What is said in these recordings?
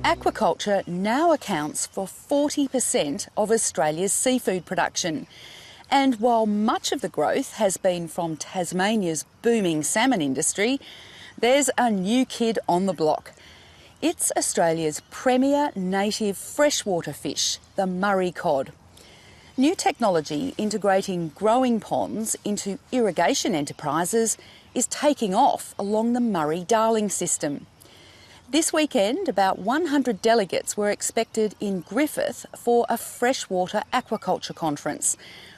Aquaculture now accounts for 40% of Australia's seafood production. And while much of the growth has been from Tasmania's booming salmon industry, there's a new kid on the block. It's Australia's premier native freshwater fish, the Murray cod. New technology integrating growing ponds into irrigation enterprises is taking off along the Murray-Darling system. This weekend, about 100 delegates were expected in Griffith for a freshwater aquaculture conference,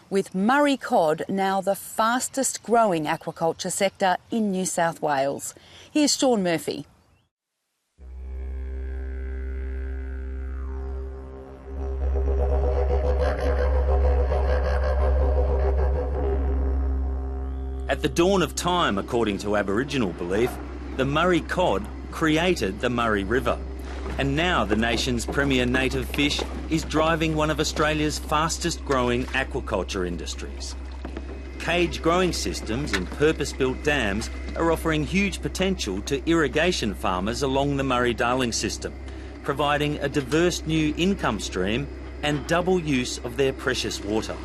with Murray cod now the fastest growing aquaculture sector in New South Wales. Here's Sean Murphy. At the dawn of time, according to Aboriginal belief, the Murray cod created the Murray River. And now the nation's premier native fish is driving one of Australia's fastest growing aquaculture industries. Cage growing systems in purpose-built dams are offering huge potential to irrigation farmers along the Murray-Darling system, providing a diverse new income stream and double use of their precious water.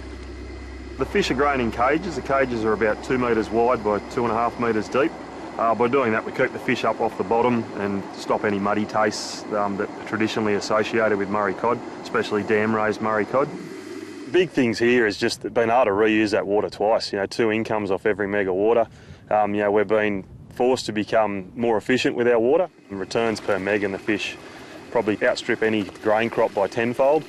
The fish are grown in cages. The cages are about 2 metres wide by 2.5 metres deep. By doing that, we keep the fish up off the bottom and stop any muddy tastes that are traditionally associated with Murray cod, especially dam-raised Murray cod. Big things here is just being able to reuse that water twice. 2 incomes off every meg of water. We're being forced to become more efficient with our water. And returns per meg in the fish probably outstrip any grain crop by tenfold.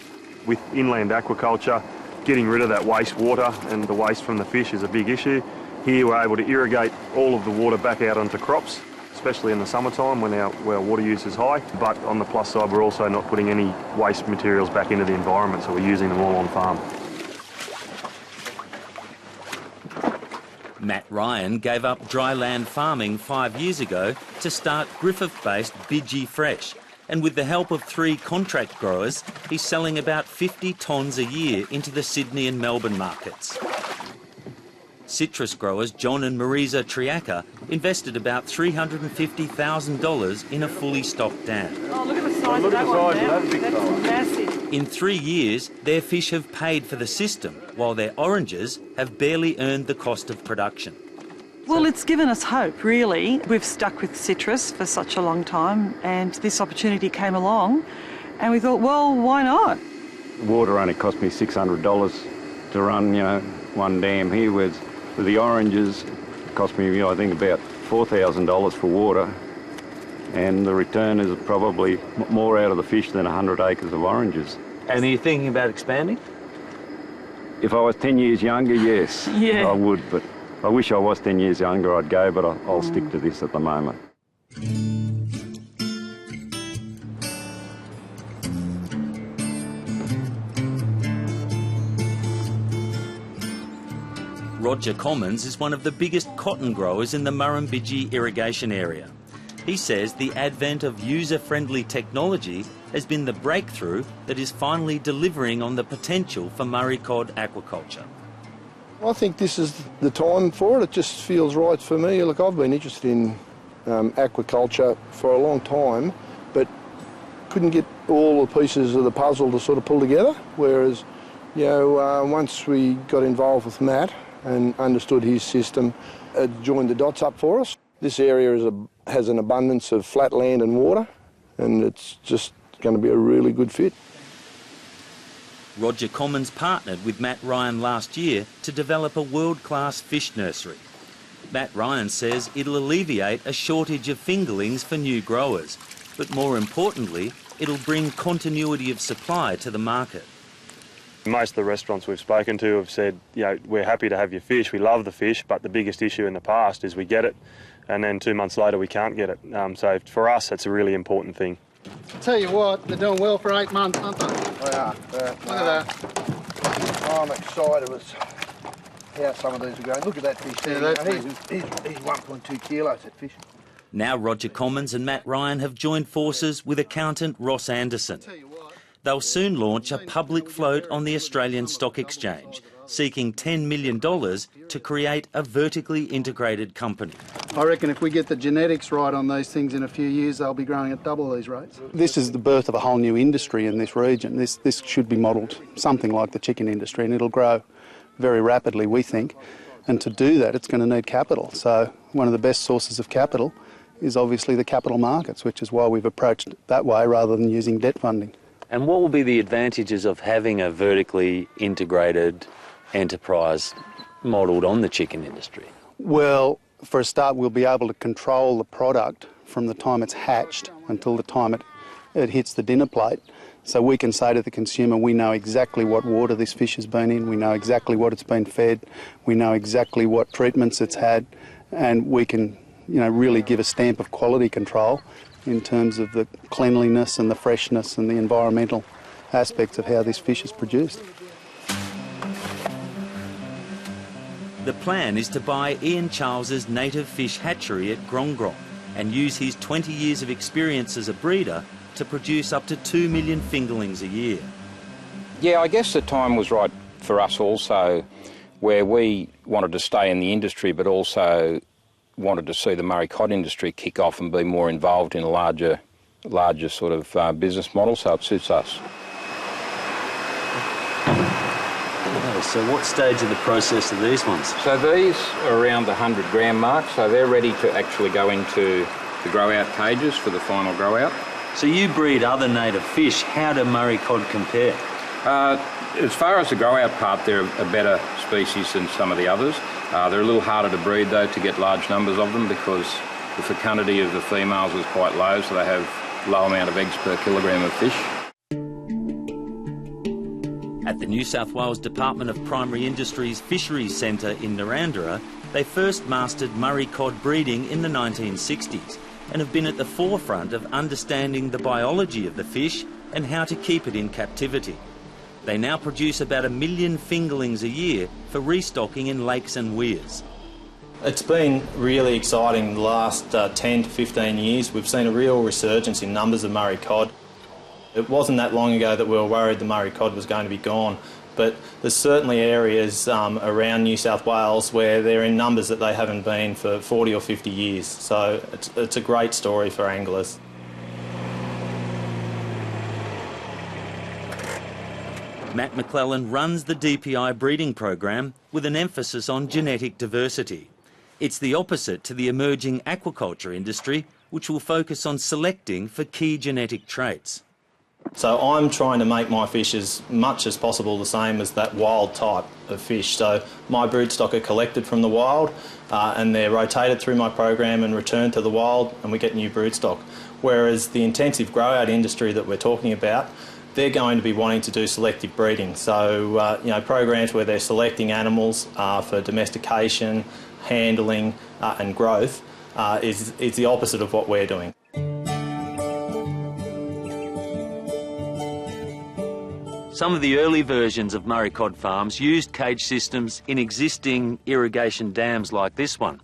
With inland aquaculture, getting rid of that waste water and the waste from the fish is a big issue. Here we're able to irrigate all of the water back out onto crops, especially in the summertime when our water use is high. But on the plus side, we're also not putting any waste materials back into the environment, so we're using them all on farm. Matt Ryan gave up dry land farming 5 years ago to start Griffith-based Bidgie Fresh. And with the help of 3 contract growers, he's selling about 50 tonnes a year into the Sydney and Melbourne markets. Citrus growers John and Marisa Triaca invested about $350,000 in a fully stocked dam. Oh, look at the size of that one now. That's massive. In 3 years, their fish have paid for the system, while their oranges have barely earned the cost of production. Well, it's given us hope, really. We've stuck with citrus for such a long time, and this opportunity came along, and we thought, well, why not? Water only cost me $600 to run, one dam here. With the oranges, it cost me, I think, about $4,000 for water, and the return is probably more out of the fish than 100 acres of oranges. And are you thinking about expanding? If I was 10 years younger, yes, Yeah. I would, but I wish I was 10 years younger, I'd go, but I'll stick to this at the moment. Roger Commons is one of the biggest cotton growers in the Murrumbidgee irrigation area. He says the advent of user-friendly technology has been the breakthrough that is finally delivering on the potential for Murray cod aquaculture. I think this is the time for it. It just feels right for me. Look, I've been interested in aquaculture for a long time, but couldn't get all the pieces of the puzzle to sort of pull together. Whereas, once we got involved with Matt and understood his system, it joined the dots up for us. This area has an abundance of flat land and water, and it's just going to be a really good fit. Roger Commons partnered with Matt Ryan last year to develop a world-class fish nursery. Matt Ryan says it'll alleviate a shortage of fingerlings for new growers, but more importantly, it'll bring continuity of supply to the market. Most of the restaurants we've spoken to have said, we're happy to have your fish, we love the fish, but the biggest issue in the past is we get it, and then 2 months later we can't get it. So for us, that's a really important thing. Tell you what, they're doing well for 8 months, aren't they? They are. Look at that. I'm excited with how some of these are going. Look at that fish there. He's 1.2 kilos, that fish. Now Roger Commons and Matt Ryan have joined forces with accountant Ross Anderson. They'll soon launch a public float on the Australian Stock Exchange, seeking $10 million to create a vertically integrated company. I reckon if we get the genetics right on these things in a few years, they'll be growing at double these rates. This is the birth of a whole new industry in this region. This should be modelled something like the chicken industry, and it'll grow very rapidly, we think. And to do that, it's going to need capital. So one of the best sources of capital is obviously the capital markets, which is why we've approached it that way rather than using debt funding. And what will be the advantages of having a vertically integrated enterprise modelled on the chicken industry? Well, for a start, we'll be able to control the product from the time it's hatched until the time it hits the dinner plate. So we can say to the consumer, we know exactly what water this fish has been in, we know exactly what it's been fed, we know exactly what treatments it's had, and we can, really give a stamp of quality control in terms of the cleanliness and the freshness and the environmental aspects of how this fish is produced. The plan is to buy Ian Charles's native fish hatchery at Grong and use his 20 years of experience as a breeder to produce up to 2 million fingerlings a year. Yeah, I guess the time was right for us also, where we wanted to stay in the industry but also wanted to see the Murray cod industry kick off and be more involved in a larger sort of business model, so it suits us. So what stage of the process are these ones? So these are around the 100 gram mark, so they're ready to actually go into the grow-out cages for the final grow-out. So you breed other native fish. How do Murray cod compare? As far as the grow-out part, they're a better species than some of the others. They're a little harder to breed though, to get large numbers of them, because the fecundity of the females is quite low, so they have low amount of eggs per kilogram of fish. At the New South Wales Department of Primary Industries Fisheries Centre in Narrandera, they first mastered Murray cod breeding in the 1960s and have been at the forefront of understanding the biology of the fish and how to keep it in captivity. They now produce about 1 million fingerlings a year for restocking in lakes and weirs. It's been really exciting the last 10 to 15 years. We've seen a real resurgence in numbers of Murray cod. It wasn't that long ago that we were worried the Murray cod was going to be gone, but there's certainly areas around New South Wales where they're in numbers that they haven't been for 40 or 50 years. So it's a great story for anglers. Matt McClellan runs the DPI breeding program with an emphasis on genetic diversity. It's the opposite to the emerging aquaculture industry, which will focus on selecting for key genetic traits. So I'm trying to make my fish as much as possible the same as that wild type of fish. So my broodstock are collected from the wild and they're rotated through my program and returned to the wild, and we get new broodstock. Whereas the intensive grow-out industry that we're talking about, they're going to be wanting to do selective breeding. So, programs where they're selecting animals for domestication, handling and growth is the opposite of what we're doing. Some of the early versions of Murray cod farms used cage systems in existing irrigation dams like this one.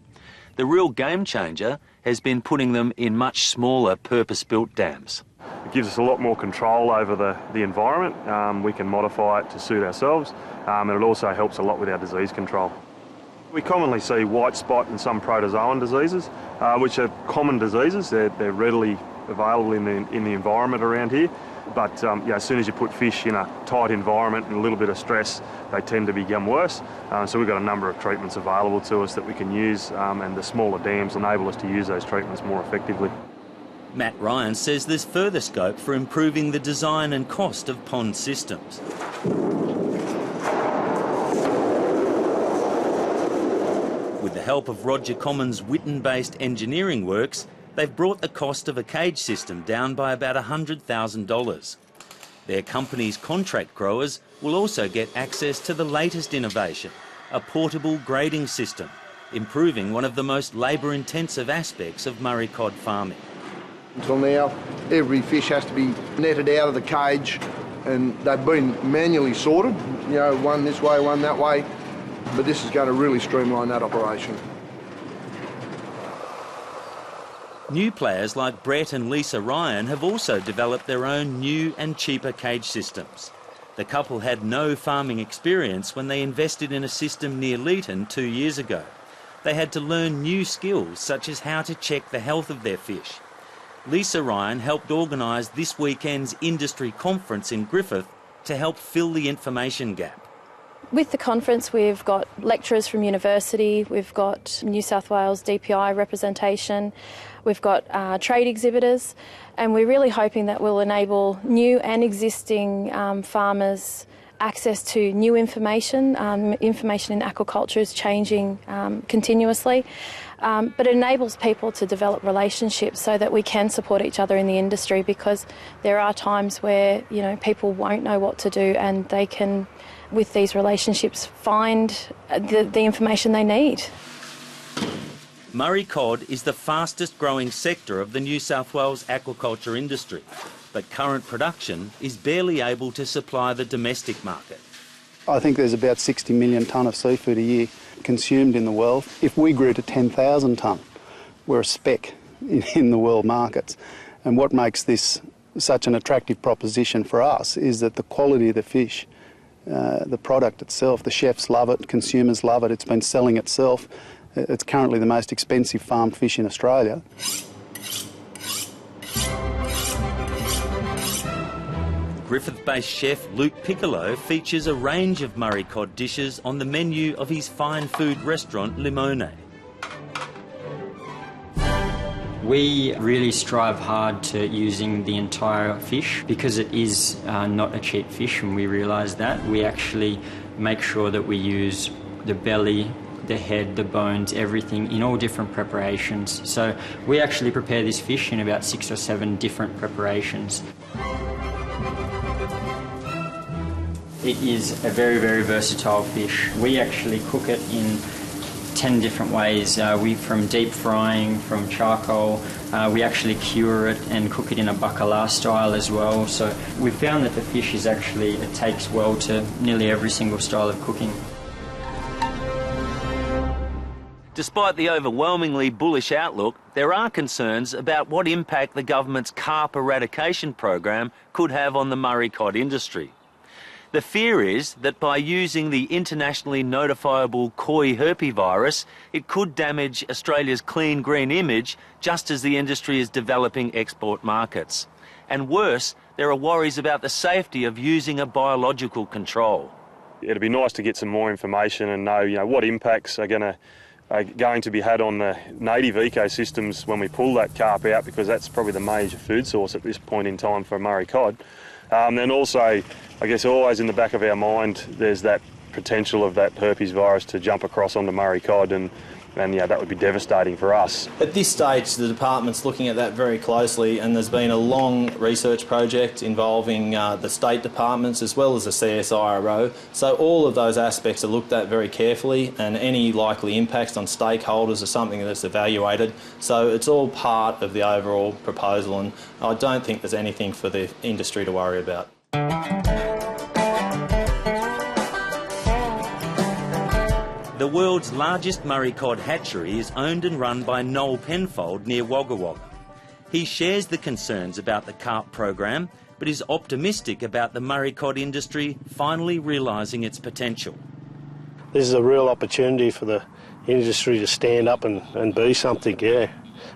The real game changer has been putting them in much smaller purpose-built dams. It gives us a lot more control over the environment. We can modify it to suit ourselves, and it also helps a lot with our disease control. We commonly see white spot and some protozoan diseases, which are common diseases. They're readily available in the environment around here. But as soon as you put fish in a tight environment and a little bit of stress, they tend to become worse. So we've got a number of treatments available to us that we can use, and the smaller dams enable us to use those treatments more effectively. Matt Ryan says there's further scope for improving the design and cost of pond systems. With the help of Roger Commons' Whitten-based engineering works, they've brought the cost of a cage system down by about $100,000. Their company's contract growers will also get access to the latest innovation, a portable grading system, improving one of the most labour-intensive aspects of Murray cod farming. Until now, every fish has to be netted out of the cage, and they've been manually sorted, one this way, one that way, but this is going to really streamline that operation. New players like Brett and Lisa Ryan have also developed their own new and cheaper cage systems. The couple had no farming experience when they invested in a system near Leeton 2 years ago. they had to learn new skills such as how to check the health of their fish. Lisa Ryan helped organise this weekend's industry conference in Griffith to help fill the information gap. With the conference, we've got lecturers from university, we've got New South Wales DPI representation, we've got trade exhibitors, and we're really hoping that will enable new and existing farmers access to new information. Information in aquaculture is changing continuously, but it enables people to develop relationships so that we can support each other in the industry, because there are times where, you know, people won't know what to do, and they can, with these relationships, find the information they need. Murray cod is the fastest growing sector of the New South Wales aquaculture industry, but current production is barely able to supply the domestic market. I think there's about 60 million tonne of seafood a year consumed in the world. If we grew to 10,000 tonne, we're a speck in the world markets. And what makes this such an attractive proposition for us is that the quality of the fish, the product itself, the chefs love it, consumers love it, it's been selling itself. It's currently the most expensive farmed fish in Australia. Griffith-based chef Luke Piccolo features a range of Murray cod dishes on the menu of his fine food restaurant Limone. We really strive hard to using the entire fish because it is not a cheap fish, and we realise that. We actually make sure that we use the belly, the head, the bones, everything in all different preparations. So we actually prepare this fish in about 6 or 7 different preparations. It is a very, very versatile fish. We actually cook it in 10 different ways. From deep frying, from charcoal, we actually cure it and cook it in a bacala style as well. So we found that the fish is actually, it takes well to nearly every single style of cooking. Despite the overwhelmingly bullish outlook, there are concerns about what impact the government's carp eradication program could have on the Murray cod industry. The fear is that by using the internationally notifiable koi herpesvirus, it could damage Australia's clean green image just as the industry is developing export markets. And worse, there are worries about the safety of using a biological control. It'd be nice to get some more information and know, what impacts are going to be had on the native ecosystems when we pull that carp out, because that's probably the major food source at this point in time for Murray cod. And also, I guess always in the back of our mind, there's that potential of that herpes virus to jump across onto Murray cod, and that would be devastating for us. At this stage, the department's looking at that very closely, and there's been a long research project involving the state departments as well as the CSIRO. So all of those aspects are looked at very carefully, and any likely impacts on stakeholders are something that's evaluated. So it's all part of the overall proposal, and I don't think there's anything for the industry to worry about. The world's largest Murray cod hatchery is owned and run by Noel Penfold near Wagga Wagga. He shares the concerns about the carp program, but is optimistic about the Murray cod industry finally realising its potential. This is a real opportunity for the industry to stand up and be something, yeah.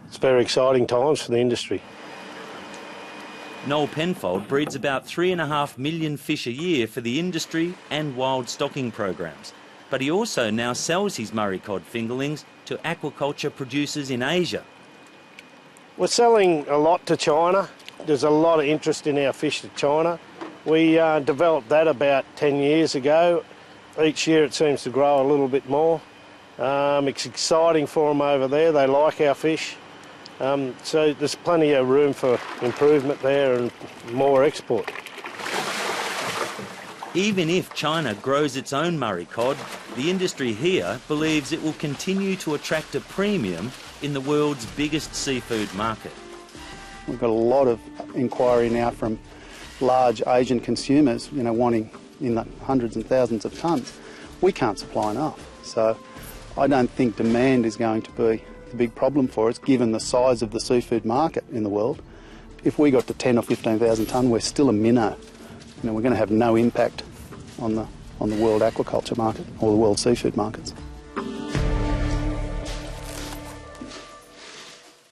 It's very exciting times for the industry. Noel Penfold breeds about 3.5 million fish a year for the industry and wild stocking programs. But he also now sells his Murray cod fingerlings to aquaculture producers in Asia. We're selling a lot to China. There's a lot of interest in our fish to China. We developed that about 10 years ago. Each year it seems to grow a little bit more. It's exciting for them over there. They like our fish. So there's plenty of room for improvement there and more export. Even if China grows its own Murray cod, the industry here believes it will continue to attract a premium in the world's biggest seafood market. We've got a lot of inquiry now from large Asian consumers, wanting in the hundreds and thousands of tonnes. We can't supply enough, so I don't think demand is going to be the big problem for us, given the size of the seafood market in the world. If we got to 10 or 15,000 tonne, we're still a minnow. We're going to have no impact on the world aquaculture market or the world seafood markets.